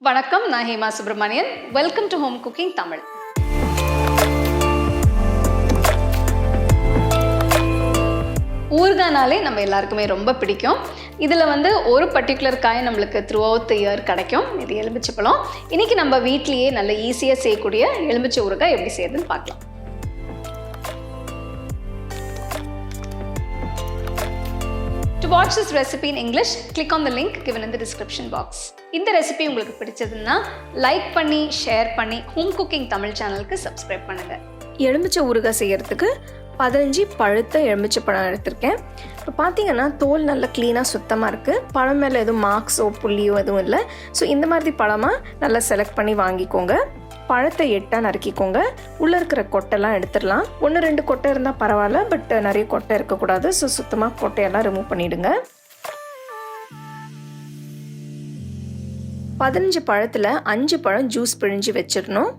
வணக்கம், நான் Hema Subramanian. Welcome to home cooking Tamil. ஊறுகாய்னாலே நம்ம எல்லாருக்குமே ரொம்ப பிடிக்கும். இதில் ஒரு பர்டிகுலர் காய் நம்மளுக்கு த்ரூ அவுட் த இயர் கிடைக்கும். இது எலுமிச்சைப்பழம். இன்றைக்கி நம்ம வீட்லேயே நல்ல ஈஸியாக செய்யக்கூடிய எலுமிச்சை ஊறுகாய் எப்படி செய்யுதுன்னு பார்க்கலாம். To watch this recipe in English, click on the link given in the description box. இந்த ரெசிபி உங்களுக்கு பிடிச்சதுன்னா லைக் பண்ணி, ஷேர் பண்ணி, ஹோம் குக்கிங் தமிழ் சேனலுக்கு சப்ஸ்கிரைப் பண்ணுங்கள். எலுமிச்சை ஊறுகாய் செய்கிறதுக்கு 15 பழுத்த எலுமிச்சை பழம் எடுத்திருக்கேன். இப்போ பார்த்தீங்கன்னா தோல் நல்லா க்ளீனாக சுத்தமாக இருக்குது. பழம் மேலே எதுவும் மார்க்ஸோ புள்ளியோ எதுவும் இல்லை. ஸோ இந்த மாதிரி பழமாக நல்லா செலக்ட் பண்ணி வாங்கிக்கோங்க. பழத்தை 8 நறுக்கிக்கோங்க. உள்ளே இருக்கிற கொட்டைலாம் எடுத்துடலாம். 1-2 கொட்டை இருந்தால் பரவாயில்ல, பட் நிறைய கொட்டை இருக்கக்கூடாது. ஸோ சுத்தமாக கொட்டையெல்லாம் ரிமூவ் பண்ணிவிடுங்க. 15 பழத்தில் 5 பழம் ஜூஸ் பிழிஞ்சு வச்சிடணும்.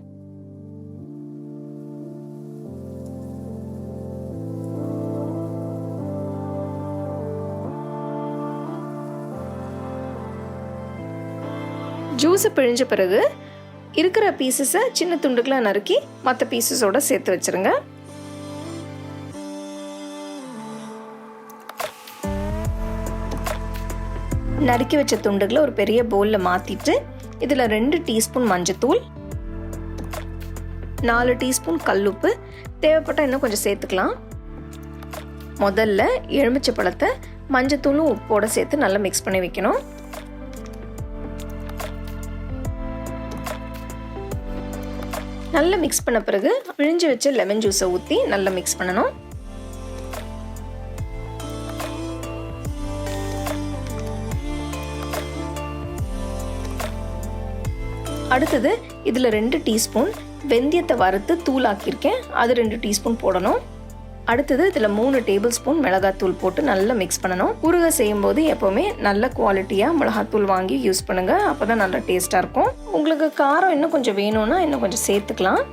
ஜூஸை பிழிஞ்ச பிறகு இருக்கிற பீசஸை சின்ன துண்டுகளாக நறுக்கி மற்ற பீசஸோடு சேர்த்து வச்சுருங்க. நறுக்கி வச்ச துண்டுகளை ஒரு பெரிய பவுலில் மாற்றிட்டு இதில் 2 டீஸ்பூன் மஞ்சத்தூள், 4 டீஸ்பூன் கல்லுப்பு, தேவைப்பட்டால் இன்னும் கொஞ்சம் சேர்த்துக்கலாம். முதல்ல எலுமிச்சை பழத்தை மஞ்சத்தூளும் உப்போடு சேர்த்து நல்லா மிக்ஸ் பண்ணி வைக்கணும். நல்லா மிக்ஸ் பண்ண பிறகு பிழிஞ்சு வச்ச லெமன் ஜூஸை ஊற்றி நல்லா மிக்ஸ் பண்ணணும். அடுத்தது இதில் 2 டீஸ்பூன் வெந்தயத்தை வறுத்து தூளாக்கியிருக்கேன், அது 2 டீஸ்பூன் போடணும். அடுத்தது இதில் 3 டேபிள் ஸ்பூன் மிளகாத்தூள் போட்டு நல்லா மிக்ஸ் பண்ணணும். ஊறுகாய் செய்யும்போது எப்போவுமே நல்ல குவாலிட்டியாக மிளகாத்தூள் வாங்கி யூஸ் பண்ணுங்கள், அப்போ தான் நல்லா டேஸ்ட்டாக இருக்கும். உங்களுக்கு காரம் இன்னும் கொஞ்சம் வேணும்னா இன்னும் கொஞ்சம் சேர்த்துக்கலாம்.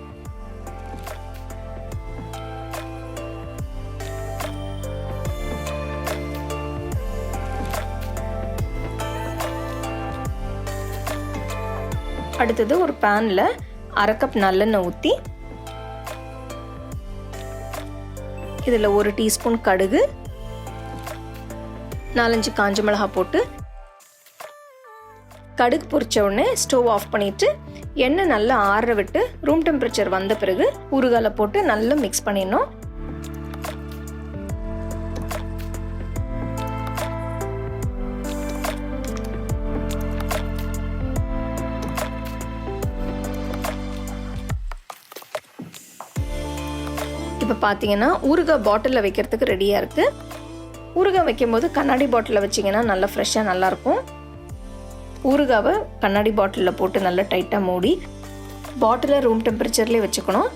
அடுத்தது ஒரு பேனில் 1/2 கப் நல்லெண்ணெய் ஊற்றி இதில் 1 டீஸ்பூன் கடுகு, 4-5 காஞ்ச மிளகாய் போட்டு கடுகு பொரிச்ச உடனே ஸ்டவ் ஆஃப் பண்ணிவிட்டு எண்ணெய் நல்லா ஆற விட்டு ரூம் டெம்பரேச்சர் வந்த பிறகு ஊறுகாயில போட்டு நல்லா மிக்ஸ் பண்ணிடணும். இப்போ பார்த்தீங்கன்னா ஊறுகாய் பாட்டிலில் வைக்கிறதுக்கு ரெடியாக இருக்குது. ஊறுகாய் வைக்கும்போது கண்ணாடி பாட்டிலில் வச்சிங்கன்னா நல்லா ஃப்ரெஷ்ஷாக நல்லாயிருக்கும். ஊறுகாவை கண்ணாடி பாட்டிலில் போட்டு நல்லா டைட்டாக மூடி பாட்டிலை ரூம் டெம்பரேச்சர்லேயே வச்சுக்கணும்.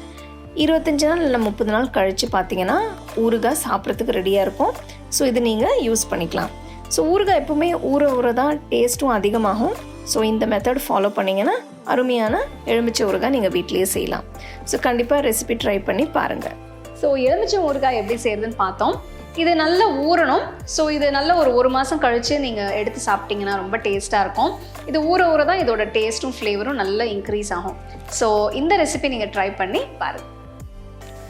25 நாள் இல்லை 30 நாள் கழித்து பார்த்தீங்கன்னா ஊறுகாய் சாப்பிட்றதுக்கு ரெடியாக இருக்கும். ஸோ இது நீங்கள் யூஸ் பண்ணிக்கலாம். ஸோ ஊறுகாய் எப்போவுமே ஊற தான் டேஸ்ட்டும் அதிகமாகும். ஸோ இந்த மெத்தட் ஃபாலோ பண்ணிங்கன்னா அருமையான எலுமிச்சை ஊறுகாய் நீங்கள் வீட்டிலேயே செய்யலாம். ஸோ கண்டிப்பாக ரெசிபி ட்ரை பண்ணி பாருங்கள். ஸோ எலுமிச்சை ஊறுகாய் எப்படி செய்யறதுன்னு பார்த்தோம். இது நல்லா ஊறணும். ஸோ இது நல்ல ஒரு மாதம் கழித்து நீங்கள் எடுத்து சாப்பிட்டீங்கன்னா ரொம்ப டேஸ்ட்டாக இருக்கும். இது ஊற தான் இதோட டேஸ்ட்டும் ஃப்ளேவரும் நல்லா இன்க்ரீஸ் ஆகும். ஸோ இந்த ரெசிபி நீங்கள் ட்ரை பண்ணி பாருங்கள்.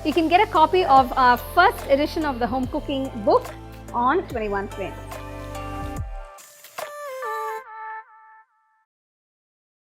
You can get a copy of our first edition of the home cooking book on 21 Flame.